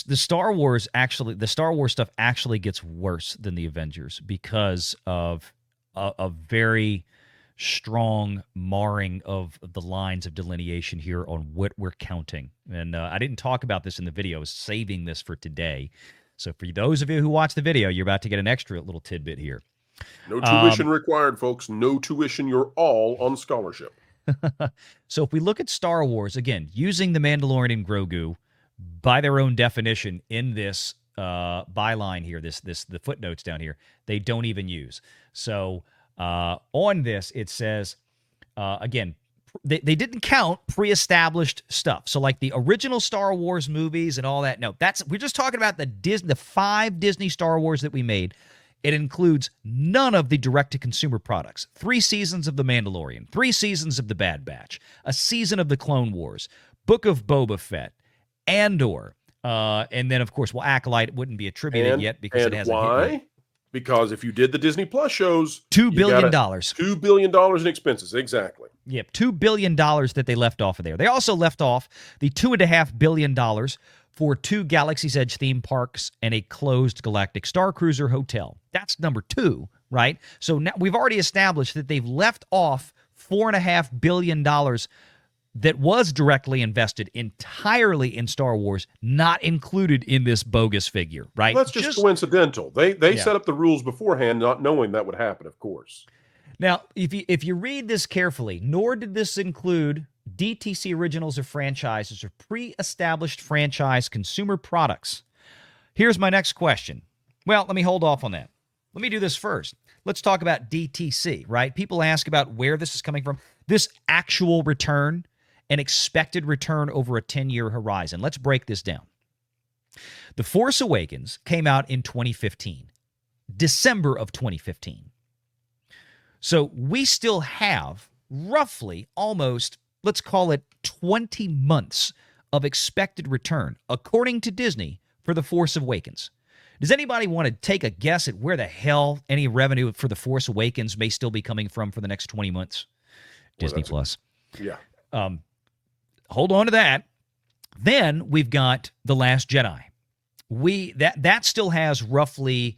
The Star Wars stuff actually gets worse than the Avengers because of a very strong marring of the lines of delineation here on what we're counting. And I didn't talk about this in the video. I was saving this for today. So for those of you who watch the video, you're about to get an extra little tidbit here. No tuition required, folks. No tuition. You're all on scholarship. So if we look at Star Wars, again, using the Mandalorian and Grogu by their own definition in this byline here, the footnotes down here, they don't even use. So on this, it says, again, they didn't count pre-established stuff. So like the original Star Wars movies and all that. No, we're just talking about the 5 Disney Star Wars that we made. It includes none of the direct-to-consumer products. 3 seasons of The Mandalorian, 3 seasons of The Bad Batch, a season of The Clone Wars, Book of Boba Fett, Andor, and then, of course, Acolyte wouldn't be attributed yet because it hasn't hit yet. Because if you did the Disney Plus shows, $2 billion. $2 billion in expenses, exactly. Yep, $2 billion that they left off of there. They also left off the $2.5 billion for 2 Galaxy's Edge theme parks and a closed Galactic Star Cruiser hotel. That's number 2, right? So now we've already established that they've left off $4.5 billion that was directly invested entirely in Star Wars, not included in this bogus figure, right? Well, that's just coincidental. They set up the rules beforehand, not knowing that would happen, of course. Now, if you read this carefully, nor did this include DTC originals or franchises or pre-established franchise consumer products. Here's my next question. Well, let me hold off on that. Let me do this first. Let's talk about DTC, right? People ask about where this is coming from. This actual return, an expected return over a 10-year horizon. Let's break this down. The Force Awakens came out in 2015, December of 2015. So we still have roughly almost, let's call it 20 months of expected return, according to Disney, for The Force Awakens. Does anybody want to take a guess at where the hell any revenue for The Force Awakens may still be coming from for the next 20 months? Disney Plus. Yeah. Hold on to that. Then we've got The Last Jedi. That still has roughly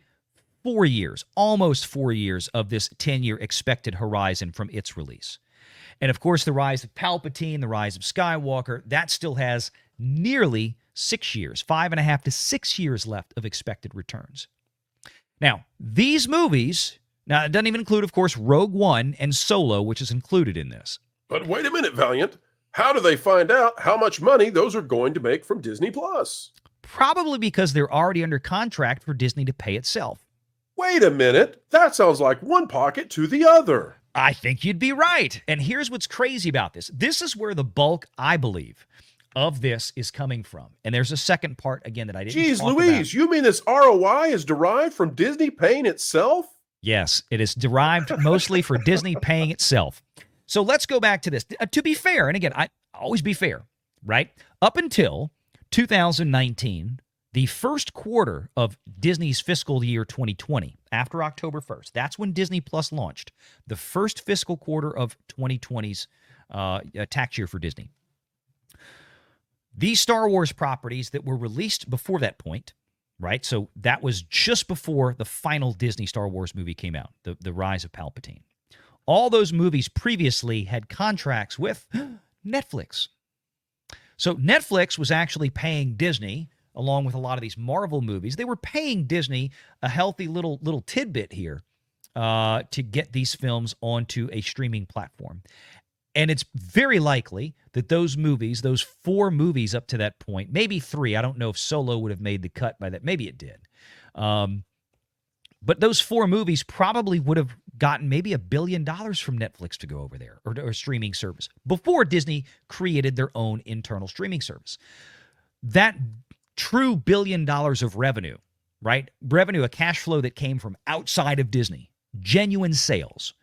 4 years, almost 4 years of this 10-year expected horizon from its release. And of course, the rise of Palpatine, the rise of Skywalker, that still has nearly 6 years, 5.5 to 6 years left of expected returns. Now, these movies, now it doesn't even include, of course, Rogue One and Solo, which is included in this. But wait a minute, Valiant. How do they find out how much money those are going to make from Disney Plus? Probably because they're already under contract for Disney to pay itself. Wait a minute. That sounds like one pocket to the other. I think you'd be right. And here's what's crazy about this. This is where the bulk, I believe, of this is coming from. And there's a second part, again, that I didn't talk Louise, about. You mean this ROI is derived from Disney paying itself? Yes, it is derived mostly for Disney paying itself. So let's go back to this. To be fair, and again, I always be fair, right? Up until 2019, the first quarter of Disney's fiscal year 2020, after October 1st, that's when Disney Plus launched, the first fiscal quarter of 2020's tax year for Disney. These Star Wars properties that were released before that point, right? So that was just before the final Disney Star Wars movie came out, The Rise of Palpatine. All those movies previously had contracts with Netflix. So Netflix was actually paying Disney, along with a lot of these Marvel movies, they were paying Disney a healthy little tidbit here to get these films onto a streaming platform. And it's very likely that those movies, those 4 movies up to that point, maybe 3, I don't know if Solo would have made the cut by that. Maybe it did. But those 4 movies probably would have gotten maybe $1 billion from Netflix to go over there, or streaming service, before Disney created their own internal streaming service. That true $1 billion of revenue, right? Revenue, a cash flow that came from outside of Disney, genuine sales,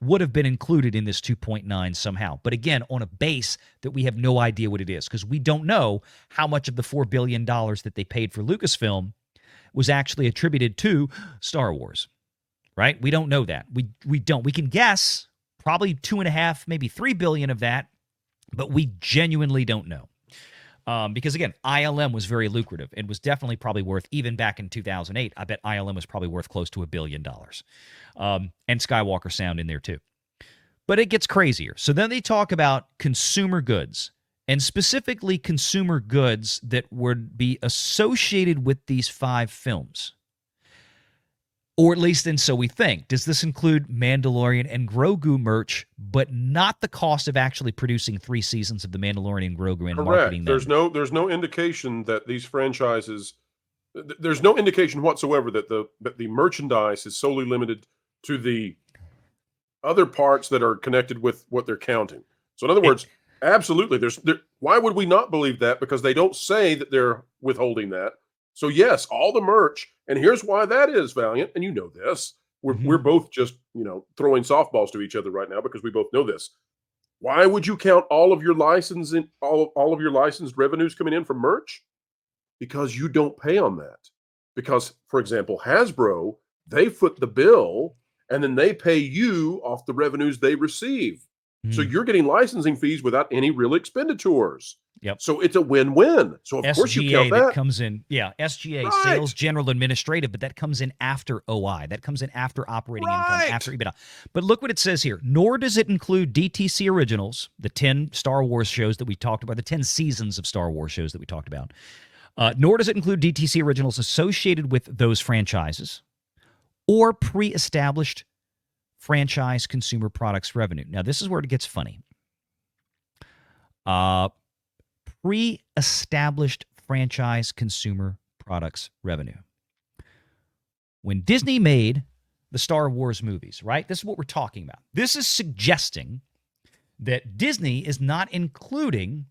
would have been included in this 2.9 somehow. But again, on a base that we have no idea what it is, because we don't know how much of the $4 billion that they paid for Lucasfilm was actually attributed to Star Wars, right? We don't know that. We don't. We can guess probably 2.5, maybe $3 billion of that, but we genuinely don't know. Because again, ILM was very lucrative and was definitely probably worth, even back in 2008, I bet ILM was probably worth close to $1 billion. And Skywalker Sound in there too. But it gets crazier. So then they talk about consumer goods, and specifically consumer goods that would be associated with these 5 films. Or at least, and so we think. Does this include Mandalorian and Grogu merch, but not the cost of actually producing 3 seasons of The Mandalorian and Grogu and marketing Correct. them? There's no indication that these franchises. There's no indication whatsoever that the merchandise is solely limited to the other parts that are connected with what they're counting. So, in other words, absolutely, why would we not believe that? Because they don't say that they're withholding that. So, yes, all the merch, and here's why that is, Valiant, and you know this. We're both just throwing softballs to each other right now because we both know this. Why would you count all of your licensing, all of your licensed revenues coming in from merch? Because you don't pay on that. Because, for example, Hasbro, they foot the bill and then they pay you off the revenues they receive. So you're getting licensing fees without any real expenditures. Yep. So it's a win-win. So of course you count that. Comes in, SGA, Right. Sales General Administrative, but that comes in after OI. That comes in after operating income, after EBITDA. But look what it says here. Nor does it include DTC originals, the 10 Star Wars shows that we talked about, the 10 seasons of Star Wars shows that we talked about. Nor does it include DTC originals associated with those franchises or pre-established franchise consumer products revenue. Now, this is where it gets funny. Pre-established franchise consumer products revenue. When Disney made the Star Wars movies, right? This is what we're talking about. This is suggesting that Disney is not including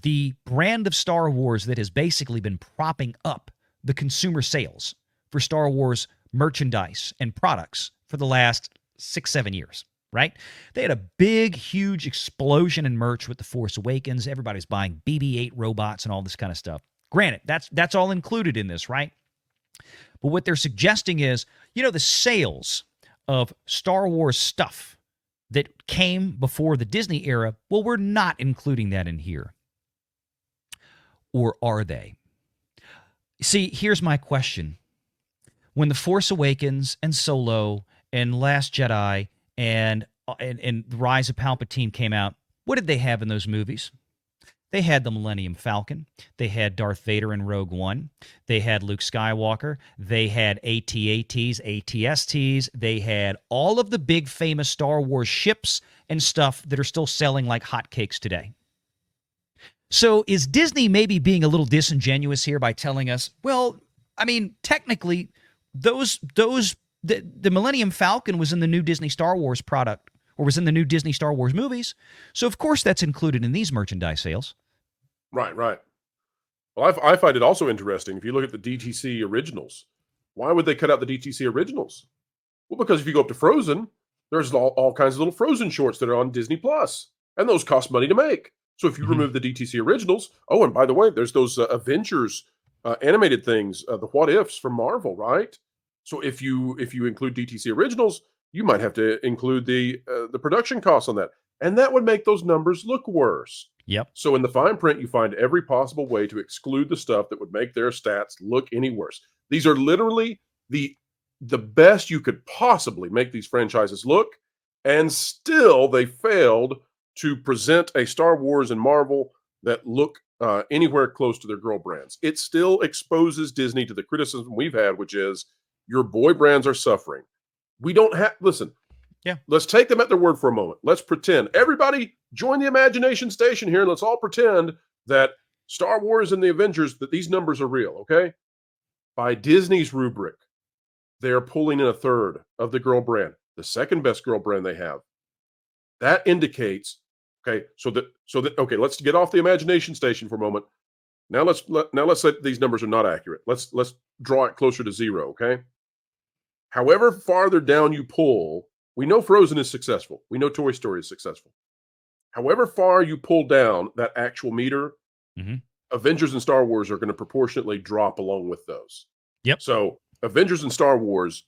the brand of Star Wars that has basically been propping up the consumer sales for Star Wars merchandise and products for the last 6-7 years, right? They had a big, huge explosion in merch with The Force Awakens. Everybody's buying BB-8 robots and all this kind of stuff. Granted, that's all included in this, right? But what they're suggesting is, the sales of Star Wars stuff that came before the Disney era, well, we're not including that in here. Or are they? See, here's my question. When The Force Awakens and Solo and Last Jedi and The Rise of Palpatine came out, what did they have in those movies? They had the Millennium Falcon. They had Darth Vader in Rogue One. They had Luke Skywalker. They had AT-ATs, AT-STs. They had all of the big famous Star Wars ships and stuff that are still selling like hotcakes today. So is Disney maybe being a little disingenuous here by telling us, well, I mean, technically, the Millennium Falcon was in the new Disney Star Wars product, or was in the new Disney Star Wars movies. So, of course, that's included in these merchandise sales. Right. Well, I find it also interesting. If you look at the DTC originals, why would they cut out the DTC originals? Well, because if you go up to Frozen, there's all kinds of little Frozen shorts that are on Disney Plus, and those cost money to make. So if you remove the DTC originals, oh, and by the way, there's those Avengers animated things, the What Ifs from Marvel, right? So if you include DTC originals, you might have to include the production costs on that, and that would make those numbers look worse. Yep. So in the fine print, you find every possible way to exclude the stuff that would make their stats look any worse. These are literally the best you could possibly make these franchises look, and still they failed to present a Star Wars and Marvel that look anywhere close to their girl brands. It still exposes Disney to the criticism we've had, which is your boy brands are suffering. We don't have, listen, let's take them at their word for a moment. Let's pretend. Everybody join the imagination station here, and let's all pretend that Star Wars and the Avengers, that these numbers are real, okay? By Disney's rubric, they're pulling in a third of the girl brand, the second best girl brand they have. That indicates, okay, okay, let's get off the imagination station for a moment. Now let's say these numbers are not accurate. Let's draw it closer to zero, okay? However farther down you pull, we know Frozen is successful. We know Toy Story is successful. However far you pull down that actual meter, Avengers and Star Wars are going to proportionately drop along with those. Yep. So Avengers and Star Wars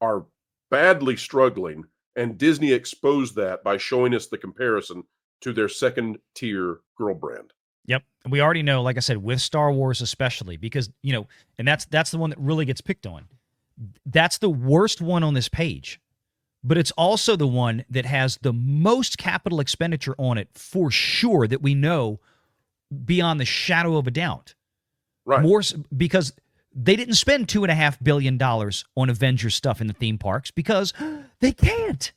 are badly struggling, and Disney exposed that by showing us the comparison to their second tier girl brand. Yep. And we already know, like I said, with Star Wars especially, because, and that's the one that really gets picked on. That's the worst one on this page. But it's also the one that has the most capital expenditure on it for sure, that we know beyond the shadow of a doubt. Right. More because they didn't spend $2.5 billion on Avengers stuff in the theme parks because they can't.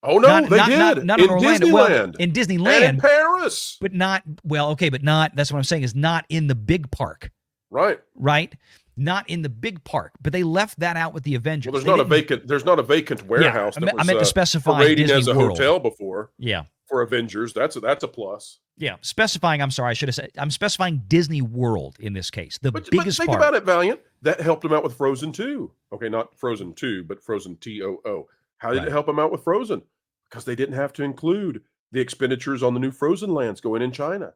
Oh, no, they did. Not in Orlando. Disneyland. Well, in Disneyland. And in Paris. But not, that's what I'm saying, is not in the big park. Right. Right? Not in the big park. But they left that out with the Avengers. Well, there's not a vacant warehouse that I meant to specify parading Disney as a World. hotel before. Yeah. For Avengers, that's a plus. Yeah, specifying, I'm sorry, I should have said, I'm specifying Disney World in this case, biggest but think part. about it, Valiant. That helped him out with Frozen 2. Okay, not Frozen 2, but Frozen TOO. How did it help him out with Frozen? Because they didn't have to include the expenditures on the new Frozen lands going in China.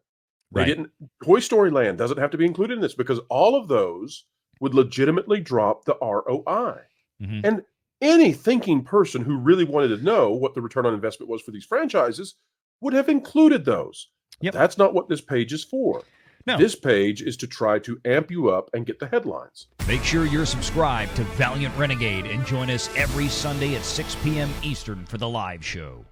They didn't. Toy Story Land doesn't have to be included in this because all of those would legitimately drop the ROI. Mm-hmm. And any thinking person who really wanted to know what the return on investment was for these franchises would have included those. Yep. That's not what this page is for. No. This page is to try to amp you up and get the headlines. Make sure you're subscribed to Valiant Renegade and join us every Sunday at 6 p.m. Eastern for the live show.